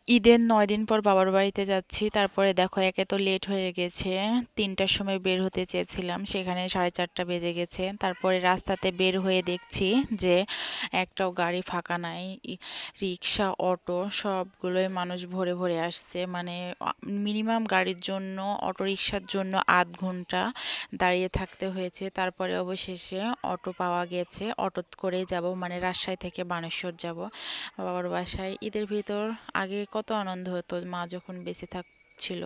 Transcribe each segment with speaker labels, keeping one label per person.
Speaker 1: ঈদের ৯ দিন পর বাবার বাড়িতে যাচ্ছি। তারপরে দেখো একে তো লেট হয়ে গেছে। ৩টার সময় বের হতে চেয়েছিলাম, সেখানে 4:30 বেজে গেছে। তারপরে রাস্তাতে বের হয়ে দেখছি যে একটাও গাড়ি ফাঁকা নাই। রিক্সা, অটো সবগুলোই মানুষ ভরে ভরে আসছে। মানে মিনিমাম গাড়ির জন্য, অটো রিক্সার জন্য আধ ঘন্টা দাঁড়িয়ে থাকতে হয়েছে। তারপরে অবশেষে অটো পাওয়া গেছে। অটো করেই যাব, মানে রাজশাহী থেকে বানেশ্বর যাব বাবার বাসায়। ঈদের ভিতর আগে কত আনন্দ হতো মা যখন বেঁচে থাকছিল।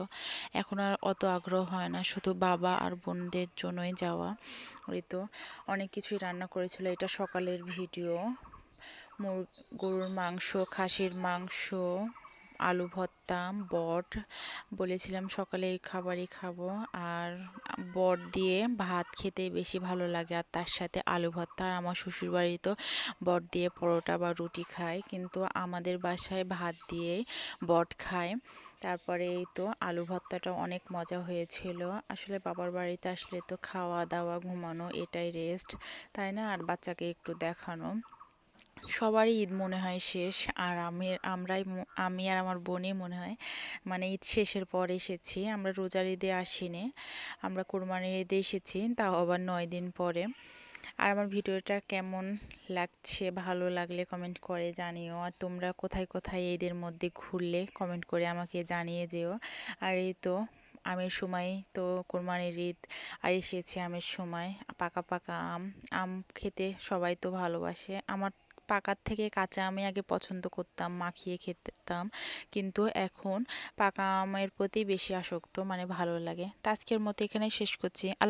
Speaker 1: এখন আর অত আগ্রহ হয় না, শুধু বাবা আর বোনদের জন্যই যাওয়া। ওই তো অনেক কিছুই রান্না করেছিল। এটা সকালের ভিডিও। গরুর মাংস, খাসির মাংস, আলু ভর্তা, বট। বলেছিলাম সকালে এই খাবারই খাবো। আর বট দিয়ে ভাত খেতে বেশি ভালো লাগে, আর তার সাথে আলু ভর্তা। আর আমার শ্বশুর বাড়ি তো বট দিয়ে পরোটা বা রুটি খায়, কিন্তু আমাদের বাসায় ভাত দিয়েই বট খায়। তারপরে এই তো আলু ভর্তাটা অনেক মজা হয়েছিল। আসলে বাবার বাড়িতে আসলে তো খাওয়া দাওয়া ঘুমানো এটাই রেস্ট, তাই না? আর বাচ্চাকে একটু দেখানো। সবারই ঈদ মনে হয় শেষ, আর আমি আর আমার বোনই মনে হয় মানে ঈদ শেষের পর এসেছি। আমরা রোজার ঈদে আসিনি, আমরা কোরবানির ঈদে এসেছি, তাও আবার 9 দিন পরে। আর আমার ভিডিওটা কেমন লাগছে, ভালো লাগলে কমেন্ট করে জানিও। আর তোমরা কোথায় কোথায় ঈদের মধ্যে ঘুরলে কমেন্ট করে আমাকে জানিয়ে যেও। আর এই তো আমের সময় তো, কোরবানির ঈদ আর এসেছে আমের সময়। পাকা পাকা আম। আম খেতে সবাই তো ভালোবাসে। আমার পাকার থেকে কাঁচা আমি আগে পছন্দ করতাম, মাখিয়ে খেতাম, কিন্তু এখন পাকা আমের প্রতি বেশি আসক্ত, মানে ভালো লাগে। তো আজকের মতো এখানে শেষ করছি। আল্লাহ।